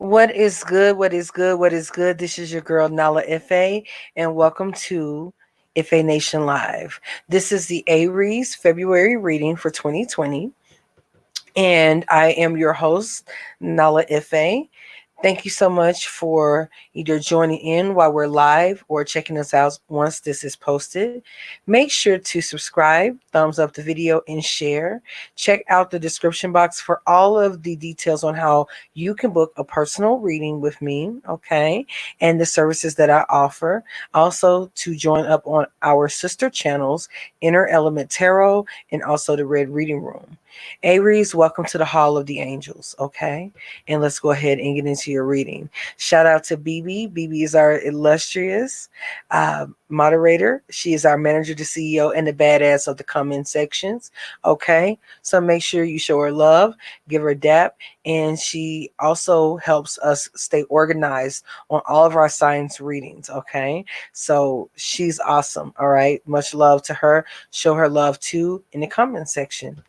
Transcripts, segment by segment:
What is good? What is good? What is good? This is your girl Nala-Ife, and welcome to IfeNation Live. This is the Aries February reading for 2020, and I am your host, Nala-Ife. Thank you so much for either joining in while we're live or checking us out once this is posted. Make sure to subscribe, thumbs up the video, and share. Check out the description box for all of the details on how you can book a personal reading with me, okay, and the services that I offer. Also, to join up on our sister channels, Inner Element Tarot, and also the Red Reading Room. Aries, welcome to the Hall of the Angels, okay? And let's go ahead and get into your reading. Shout out to BB. BB is our illustrious moderator. She is our manager, the CEO, and the badass of the comment sections. Okay, so make sure you show her love, give her a dap, and she also helps us stay organized on all of our science readings. Okay, so she's awesome. All right, much love to her. Show her love too in the comment section.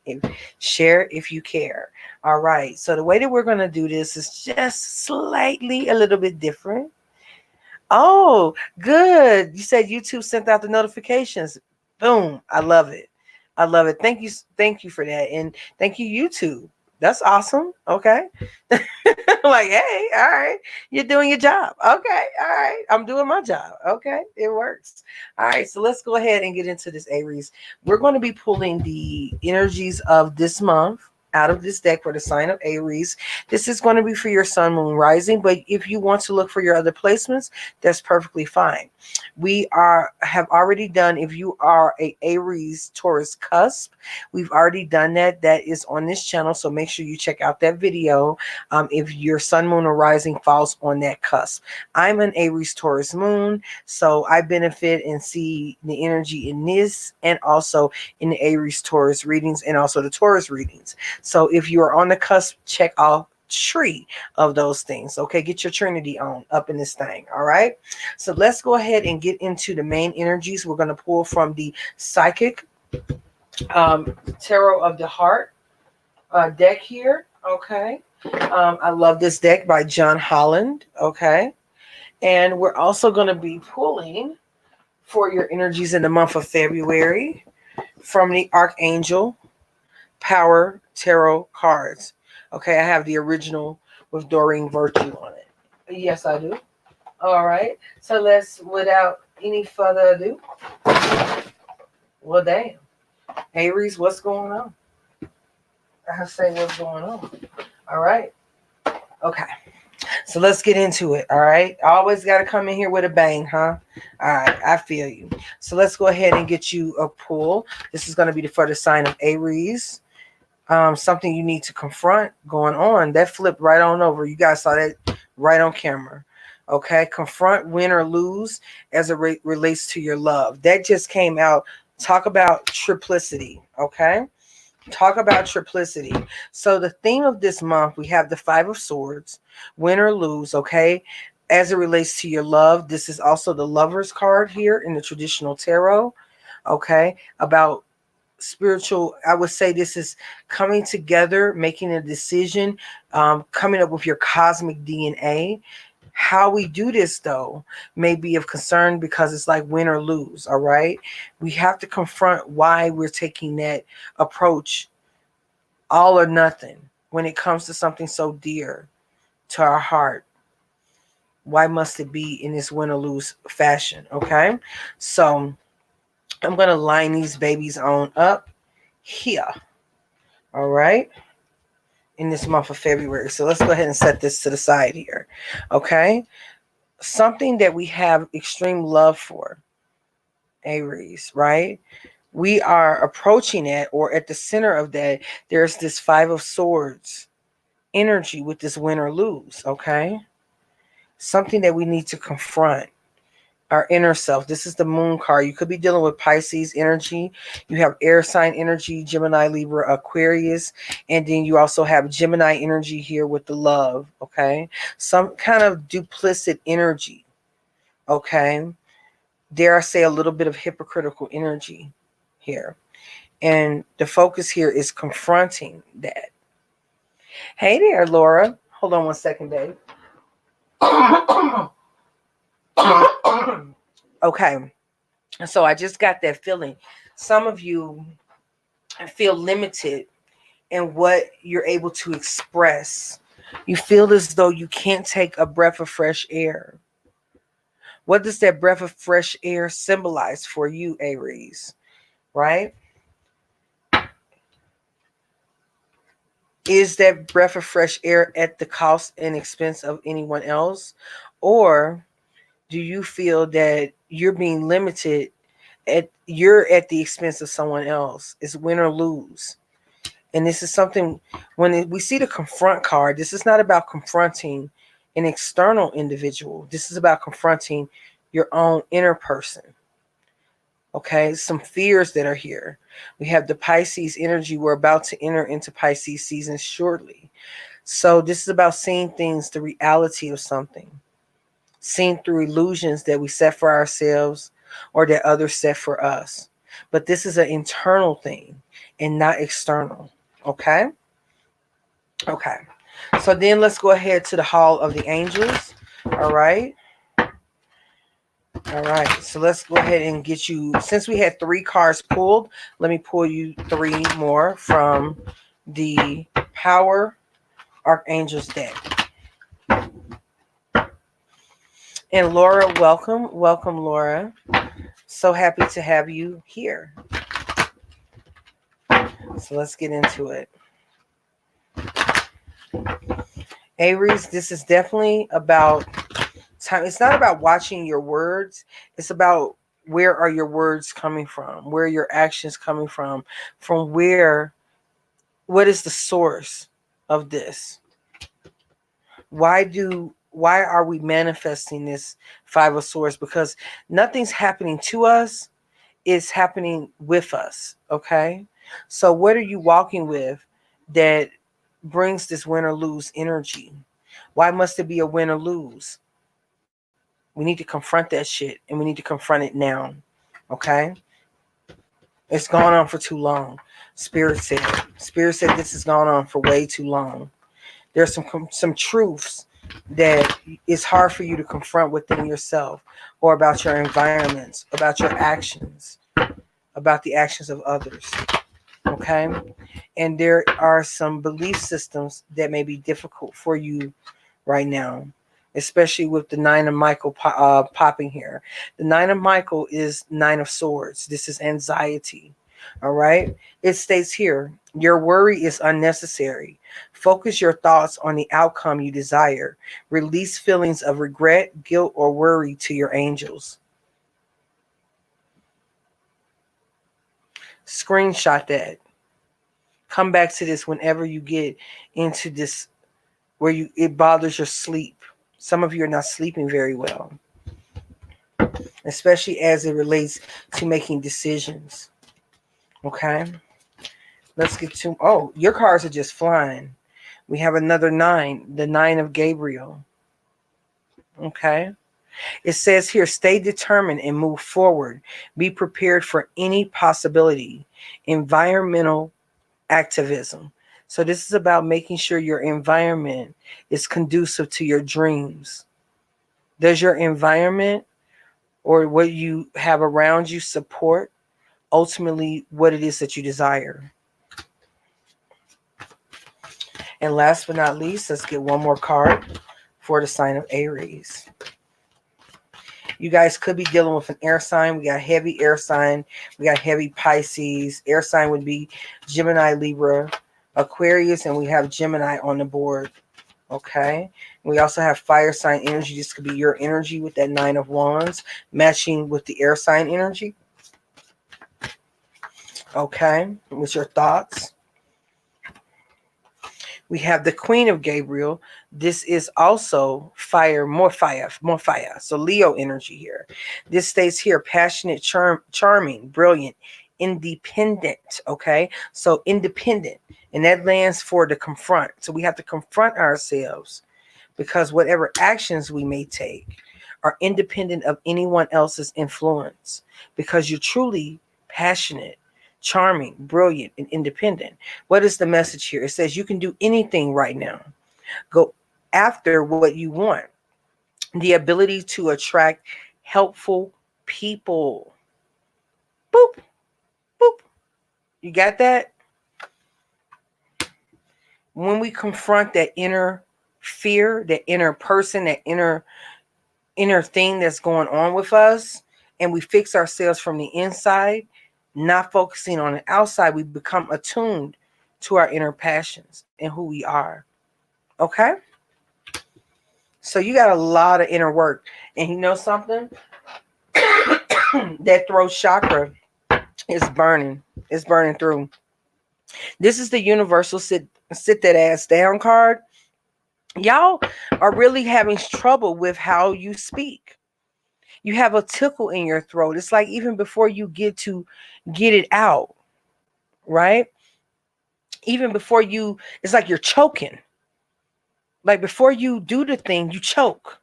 Share if you care. All right. So the way that we're going to do this is just slightly a little bit different. Oh, good. You said YouTube sent out the notifications. Boom. I love it. I love it. Thank you. Thank you for that. And thank you, YouTube. That's awesome. Okay. Like, hey, all right. You're doing your job. Okay. All right. I'm doing my job. Okay. It works. All right. So let's go ahead and get into this, Aries. We're going to be pulling the energies of this month out of this deck for the sign of Aries. This is going to be for your sun, moon, rising, but if you want to look for your other placements, that's perfectly fine. We have already done, if you are a Aries Taurus cusp, we've already done that. That is on this channel, so make sure you check out that video if your sun, moon, or rising falls on that cusp. I'm an Aries Taurus moon, so I benefit and see the energy in this and also in the Aries Taurus readings and also the Taurus readings. So if you are on the cusp, check all three of those things. Okay, get your Trinity on up in this thing. All right. So let's go ahead and get into the main energies. We're going to pull from the Psychic Tarot of the Heart deck here. Okay. I love this deck by John Holland. Okay. And we're also going to be pulling for your energies in the month of February from the Archangel Power Tarot cards. Okay, I have the original with Doreen Virtue on it. Yes, I do. All right. So let's, without any further ado, well, damn. Aries, what's going on? I say what's going on. All right. Okay. So let's get into it. All right. I always got to come in here with a bang, huh? All right. I feel you. So let's go ahead and get you a pull. This is going to be for the sign of Aries. Something you need to confront going on. That flipped right on over. You guys saw that right on camera. Okay. Confront, win, or lose as it relates to your love. That just came out. Talk about triplicity. Okay. Talk about triplicity. So the theme of this month, we have the Five of Swords, win or lose, okay? As it relates to your love, this is also the Lover's card here in the traditional tarot, okay? About spiritual, I would say this is coming together, making a decision, coming up with your cosmic DNA. How we do this, though, may be of concern because it's like win or lose, all right? We have to confront why we're taking that approach, all or nothing, when it comes to something so dear to our heart. Why must it be in this win or lose fashion, okay? So I'm going to line these babies on up here, all right? In this month of February. So let's go ahead and set this to the side here, okay? Something that we have extreme love for, Aries, right? We are approaching it, or at the center of that, there's this Five of Swords energy with this win or lose, okay? Something that we need to confront. Our inner self. This is the moon card. You could be dealing with Pisces energy. You have air sign energy, Gemini, Libra, Aquarius. And then you also have Gemini energy here with the love, okay? Some kind of duplicit energy, okay? Dare I say a little bit of hypocritical energy here. And the focus here is confronting that. Hey there, Laura. Hold on one second, babe. Okay. So I just got that feeling. Some of you feel limited in what you're able to express. You feel as though you can't take a breath of fresh air. What does that breath of fresh air symbolize for you, Aries? Right? Is that breath of fresh air at the cost and expense of anyone else? Or do you feel that you're being limited you're at the expense of someone else? It's win or lose. And this is something, when we see the confront card, this is not about confronting an external individual. This is about confronting your own inner person. Okay, some fears that are here. We have the Pisces energy. We're about to enter into Pisces season shortly. So this is about seeing things, the reality of something, seen through illusions that we set for ourselves or that others set for us. But this is an internal thing and not external. Okay? Okay. So then let's go ahead to the Hall of the Angels. All right. All right. So let's go ahead and get you, since we had 3 cards pulled, let me pull you 3 more from the Power Archangels deck. And Laura, welcome. Welcome, Laura. So happy to have you here. So let's get into it. Aries, this is definitely about time. It's not about watching your words. It's about where are your words coming from? Where are your actions coming from? From where, what is the source of this? Why are we manifesting this 5 of Swords? Because nothing's happening to us, it's happening with us. Okay. So what are you walking with that brings this win or lose energy? Why must it be a win or lose? We need to confront that shit, and we need to confront it now. Okay? It's gone on for too long. Spirit said this has gone on for way too long. There's some truths that it's hard for you to confront within yourself, or about your environments, about your actions, about the actions of others. Okay? And there are some belief systems that may be difficult for you right now, especially with the 9 of Michael popping here. The 9 of Michael is 9 of Swords. This is anxiety. All right. It states here, your worry is unnecessary. Focus your thoughts on the outcome you desire. Release feelings of regret, guilt, or worry to your angels. Screenshot that. Come back to this whenever you get into this where it bothers your sleep. Some of you are not sleeping very well, especially as it relates to making decisions. Okay, let's get to, oh, your cards are just flying. We have another 9, the 9 of Gabriel. Okay, it says here, stay determined and move forward. Be prepared for any possibility. Environmental activism. So this is about making sure your environment is conducive to your dreams. Does your environment or what you have around you support ultimately what it is that you desire? And last but not least, let's get one more card for the sign of Aries. You guys could be dealing with an air sign. We got heavy air sign. We got heavy Pisces. Air sign would be Gemini, Libra, Aquarius, and we have Gemini on the board. Okay. We also have fire sign energy. This could be your energy with that 9 of Wands, matching with the air sign energy. Okay. What's your thoughts? We have the Queen of Gabriel. This is also fire, more fire, more fire. So Leo energy here. This states here, passionate, charming, brilliant, independent. Okay. So independent. And that lands for the confront. So we have to confront ourselves, because whatever actions we may take are independent of anyone else's influence, because you're truly passionate, charming, brilliant, and independent. What is the message here? It says you can do anything right now. Go after what you want. the ability to attract helpful people. Boop, boop. You got that? When we confront that inner fear, that inner person, that inner thing that's going on with us, and we fix ourselves from the inside, not focusing on the outside, we become attuned to our inner passions and who we are. Okay? So you got a lot of inner work. And you know something? That throat chakra is burning. It's burning through. This is the universal sit that ass down card. Y'all are really having trouble with how you speak. You have a tickle in your throat. It's like even before you get to get it out, right? Even before you, it's like you're choking. Like before you do the thing, you choke.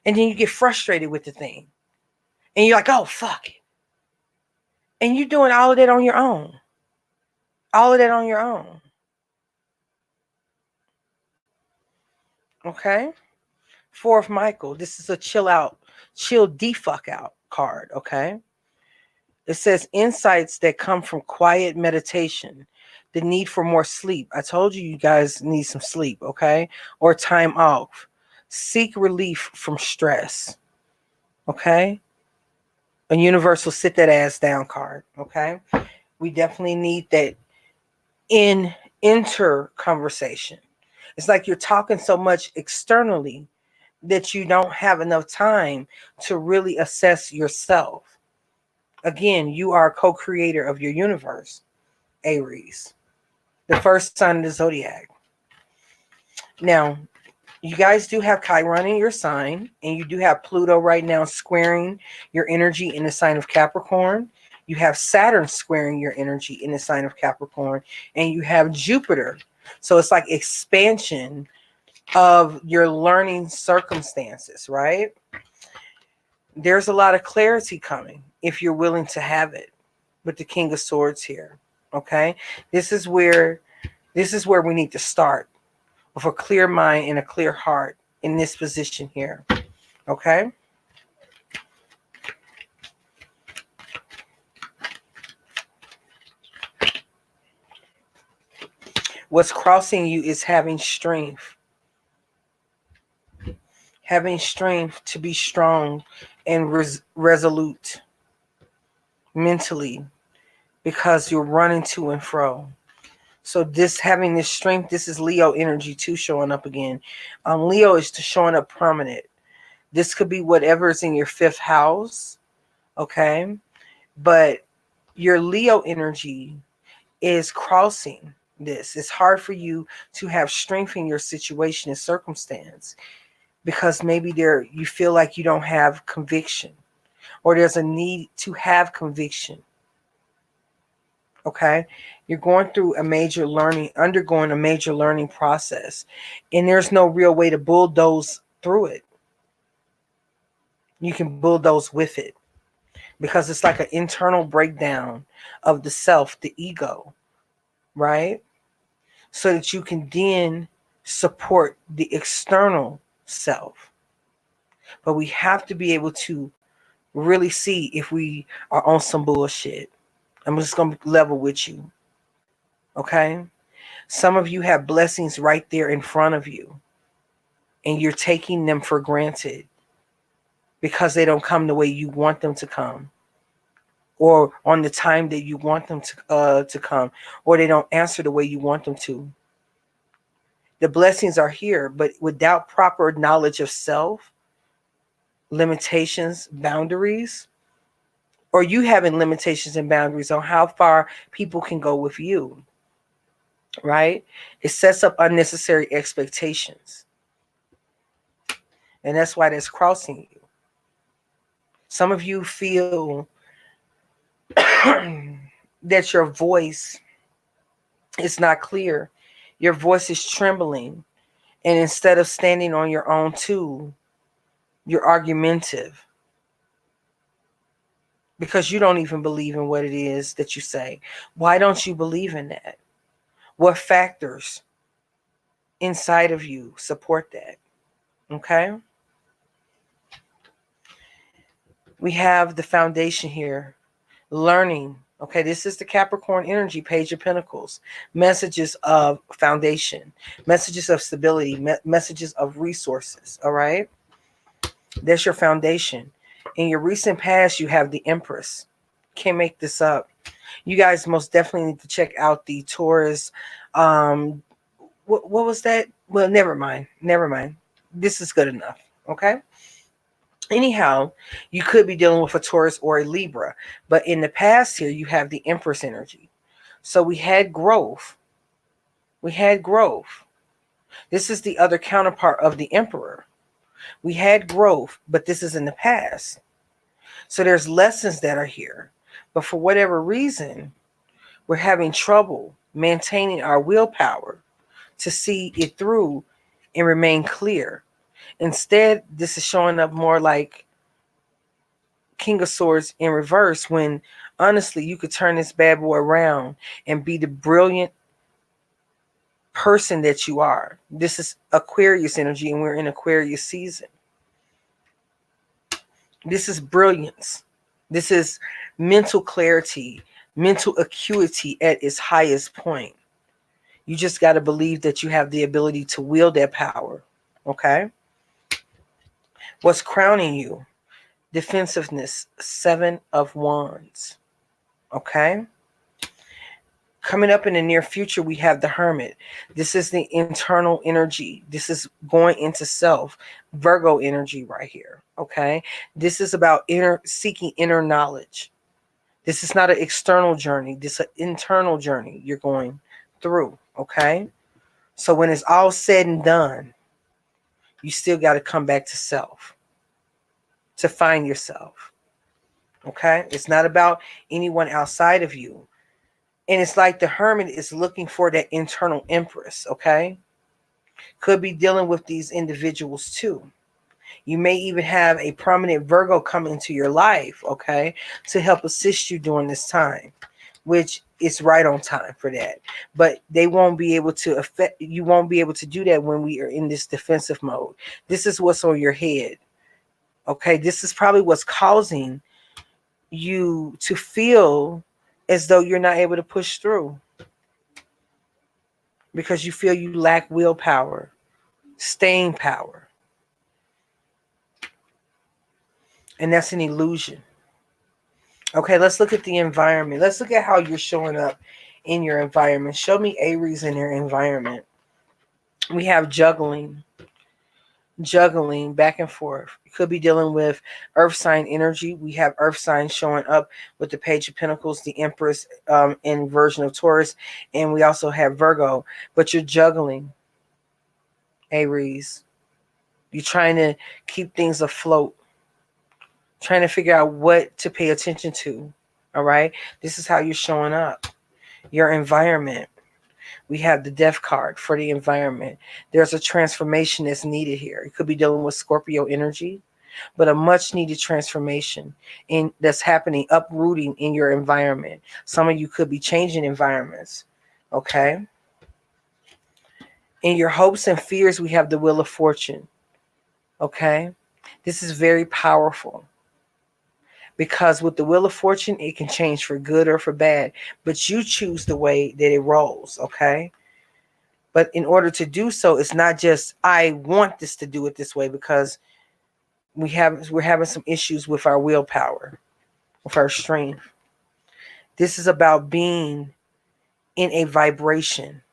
And then you get frustrated with the thing. And you're like, oh, fuck it. And you're doing all of that on your own. All of that on your own. Okay? Fourth Michael. This is a chill the fuck out card. Okay? It says insights that come from quiet meditation, the need for more sleep. I told you guys need some sleep, okay? Or time off. Seek relief from stress, okay? A universal sit that ass down card, okay? We definitely need that inter conversation. It's like you're talking so much externally that you don't have enough time to really assess yourself. Again, you are a co-creator of your universe, Aries, the first sign of the zodiac. Now, you guys do have Chiron in your sign, and you do have Pluto right now squaring your energy in the sign of Capricorn. You have Saturn squaring your energy in the sign of Capricorn, and you have Jupiter. So it's like expansion of your learning circumstances, right? There's a lot of clarity coming if you're willing to have it with the King of Swords here. Okay? This is where we need to start, with a clear mind and a clear heart in this position here. Okay? What's crossing you is having strength. Having strength to be strong and resolute mentally, because you're running to and fro. So this having this strength, this is Leo energy too showing up again. Leo is showing up prominent. This could be whatever is in your fifth house, okay? But your Leo energy is crossing this. It's hard for you to have strength in your situation and circumstance because maybe you feel like you don't have conviction, or there's a need to have conviction. Okay? You're undergoing a major learning process, and there's no real way to bulldoze through it. You can bulldoze with it because it's like an internal breakdown of the self, the ego, right? So that you can then support the external self. But we have to be able to really see if we are on some bullshit. I'm just going to level with you. Okay? Some of you have blessings right there in front of you, and you're taking them for granted because they don't come the way you want them to come, or on the time that you want them to come, or they don't answer the way you want them to. The blessings are here, but without proper knowledge of self, limitations, boundaries, or you having limitations and boundaries on how far people can go with you, right? It sets up unnecessary expectations. And that's why that's crossing you. Some of you feel that your voice is not clear. Your voice is trembling. And instead of standing on your own too, you're argumentative. Because you don't even believe in what it is that you say. Why don't you believe in that? What factors inside of you support that? Okay? We have the foundation here. Learning. Okay, this is the Capricorn energy, Page of Pentacles. Messages of foundation, messages of stability, messages of resources. All right, that's your foundation. In your recent past, you have the Empress. Can't make this up. You guys most definitely need to check out the Taurus. What was that? Well, never mind. Never mind. This is good enough. Okay. Anyhow, you could be dealing with a Taurus or a Libra, but in the past here, you have the Empress energy. So we had growth. We had growth. This is the other counterpart of the Emperor. We had growth, but this is in the past. So there's lessons that are here. But for whatever reason, we're having trouble maintaining our willpower to see it through and remain clear. Instead, this is showing up more like King of Swords in reverse, when honestly you could turn this bad boy around and be the brilliant person that you are. This is Aquarius energy, and we're in Aquarius season. This is brilliance. This is mental clarity, mental acuity at its highest point. You just got to believe that you have the ability to wield that power. Okay? What's crowning you? Defensiveness, 7 of Wands. Okay? Coming up in the near future, we have the Hermit. This is the internal energy. This is going into self. Virgo energy right here. Okay? This is about seeking inner knowledge. This is not an external journey. This is an internal journey you're going through. Okay? So when it's all said and done, you still got to come back to self, to find yourself. Okay? It's not about anyone outside of you. And it's like the Hermit is looking for that internal Empress. Okay? Could be dealing with these individuals too. You may even have a prominent Virgo come into your life, okay, to help assist you during this time, which is right on time for that. But they won't be able to affect, you won't be able to do that when we are in this defensive mode. This is what's on your head. Okay, this is probably what's causing you to feel as though you're not able to push through, because you feel you lack willpower, staying power. And that's an illusion. Okay, let's look at the environment. Let's look at how you're showing up in your environment. Show me Aries in their environment. We have juggling back and forth. You could be dealing with earth sign energy. We have earth signs showing up with the Page of Pentacles, the Empress in version of Taurus, and we also have Virgo. But you're juggling, Aries. You're trying to keep things afloat, trying to figure out what to pay attention to. All right. This is how you're showing up. Your environment. We have the Death card for the environment. There's a transformation that's needed here. It could be dealing with Scorpio energy, but a much needed transformation that's happening, uprooting in your environment. Some of you could be changing environments. Okay. In your hopes and fears, we have the Wheel of Fortune. Okay. This is very powerful. Because with the Wheel of Fortune, it can change for good or for bad. But you choose the way that it rolls, okay? But in order to do so, it's not just, I want this to do it this way, because we're having some issues with our willpower, with our strength. This is about being in a vibration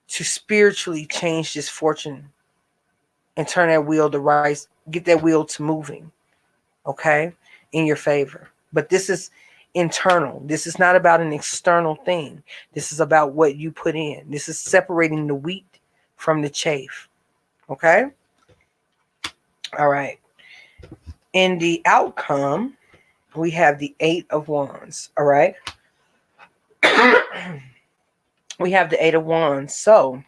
to spiritually change this fortune and turn that wheel to rise, get that wheel to moving, okay? In your favor. But this is internal. This is not about an external thing. This is about what you put in. This is separating the wheat from the chaff. Okay? All right. In the outcome, we have the 8 of Wands. All right? We have the 8 of Wands. So,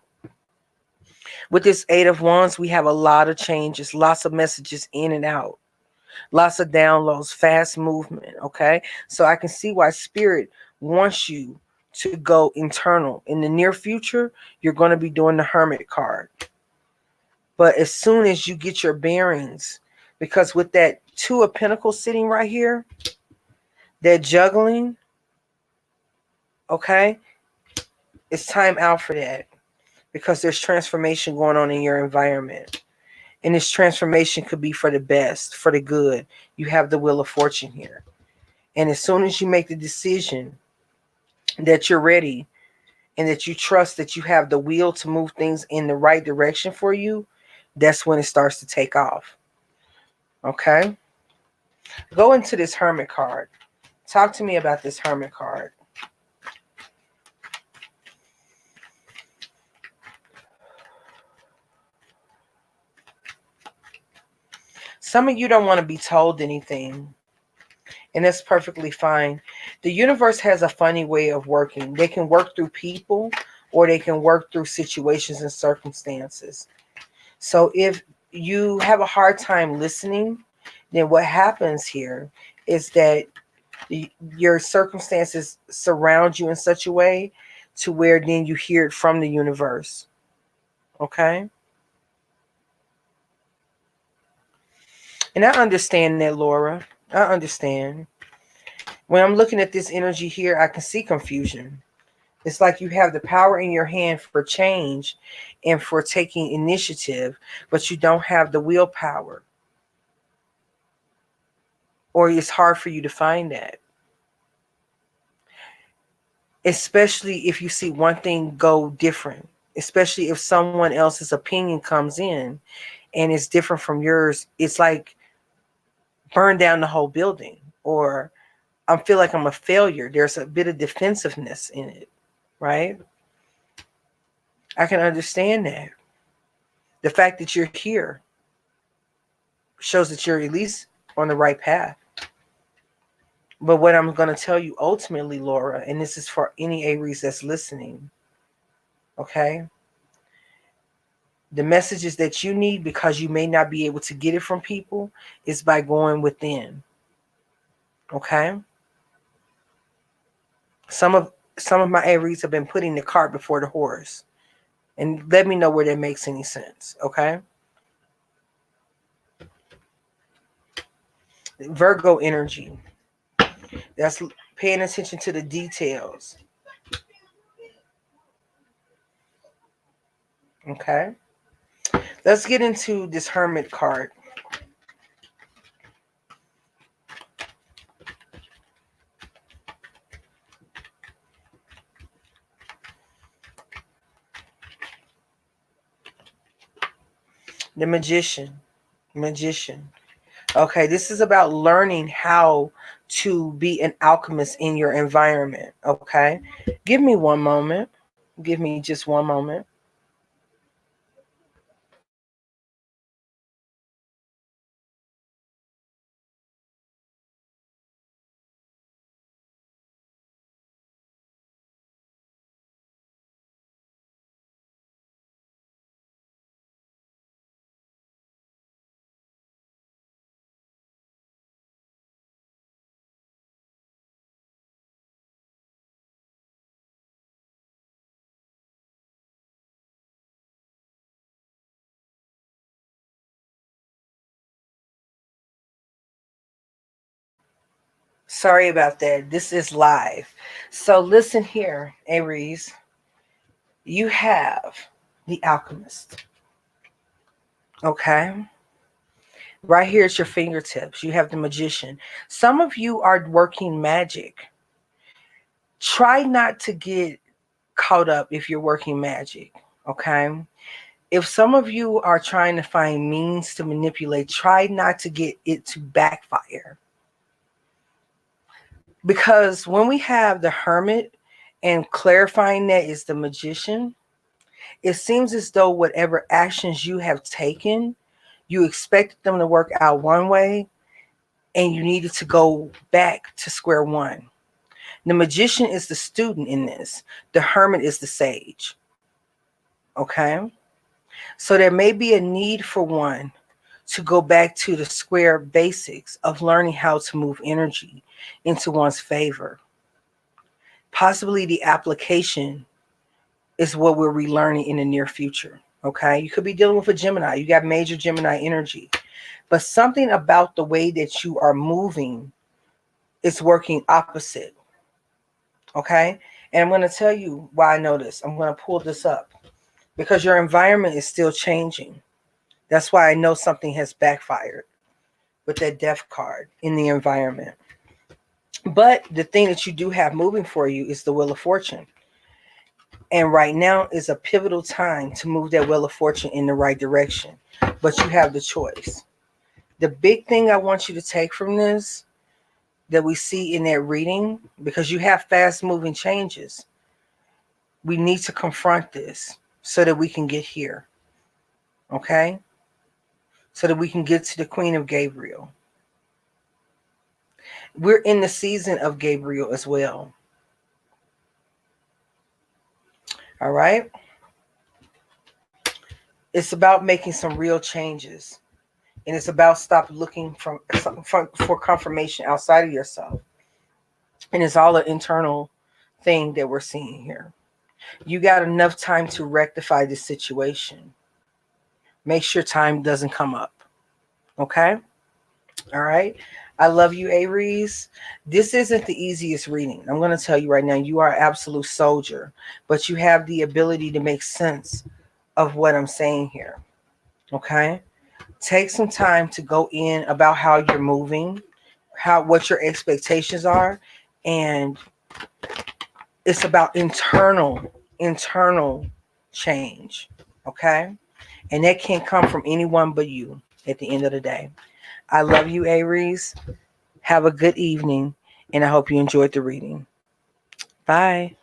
with this 8 of Wands, we have a lot of changes, lots of messages in and out. Lots of downloads, fast movement, okay? So I can see why Spirit wants you to go internal. In the near future, you're going to be doing the Hermit card. But as soon as you get your bearings, because with that Two of Pentacles sitting right here. They're juggling. Okay? It's time out for that. Because there's transformation going on in your environment. And this transformation could be for the best, for the good. You have the Wheel of Fortune here. And as soon as you make the decision that you're ready and that you trust that you have the will to move things in the right direction for you, that's when it starts to take off. Okay? Go into this Hermit card. Talk to me about this Hermit card. Some of you don't want to be told anything. And that's perfectly fine. The universe has a funny way of working. They can work through people or they can work through situations and circumstances. So if you have a hard time listening, then what happens here is that your circumstances surround you in such a way to where then you hear it from the universe. Okay? And I understand that, Laura. I understand. When I'm looking at this energy here, I can see confusion. It's like you have the power in your hand for change and for taking initiative, but you don't have the willpower. Or it's hard for you to find that. Especially if you see one thing go different. Especially if someone else's opinion comes in and it's different from yours. It's like burn down the whole building. Or I feel like I'm a failure. There's a bit of defensiveness in it. Right? I can understand that. The fact that you're here shows that you're at least on the right path. But what I'm going to tell you ultimately, Laura, and this is for any Aries that's listening, okay? The messages that you need, because you may not be able to get it from people, is by going within, okay? Some of my Aries have been putting the cart before the horse. And let me know where that makes any sense, okay? Virgo energy. That's paying attention to the details. Okay? Let's get into this Hermit card. The Magician. Magician. Okay, this is about learning how to be an alchemist in your environment. Okay, give me one moment. Give me just one moment. Sorry about that. This is live. So listen here, Aries. You have the alchemist. Okay. Right here at your fingertips, you have the magician. Some of you are working magic. Try not to get caught up if you're working magic. Okay. If some of you are trying to find means to manipulate, try not to get it to backfire. Because when we have the hermit and clarifying that is the magician, it seems as though whatever actions you have taken, you expected them to work out one way and you needed to go back to square one. The magician is the student in this. The hermit is the sage. Okay? So there may be a need for one to go back to the square basics of learning how to move energy into one's favor. Possibly the application is what we're relearning in the near future. Okay, you could be dealing with a Gemini. You got major Gemini energy. But something about the way that you are moving is working opposite. Okay? And I'm going to tell you why I know this. I'm going to pull this up. Because your environment is still changing. That's why I know something has backfired with that death card in the environment. But the thing that you do have moving for you is the Wheel of Fortune. And right now is a pivotal time to move that Wheel of Fortune in the right direction. But you have the choice. The big thing I want you to take from this that we see in that reading, because you have fast moving changes, we need to confront this so that we can get here. Okay? So that we can get to the Queen of Gabriel. We're in the season of Gabriel as well. All right? It's about making some real changes. And it's about stop looking for confirmation outside of yourself. And it's all an internal thing that we're seeing here. You got enough time to rectify this situation. Make sure time doesn't come up. Okay? All right? I love you, Aries. This isn't the easiest reading. I'm going to tell you right now, you are an absolute soldier. But you have the ability to make sense of what I'm saying here. Okay? Take some time to go in about how you're moving, what your expectations are, and it's about internal change. Okay? And that can't come from anyone but you at the end of the day. I love you, Aries. Have a good evening, and I hope you enjoyed the reading. Bye.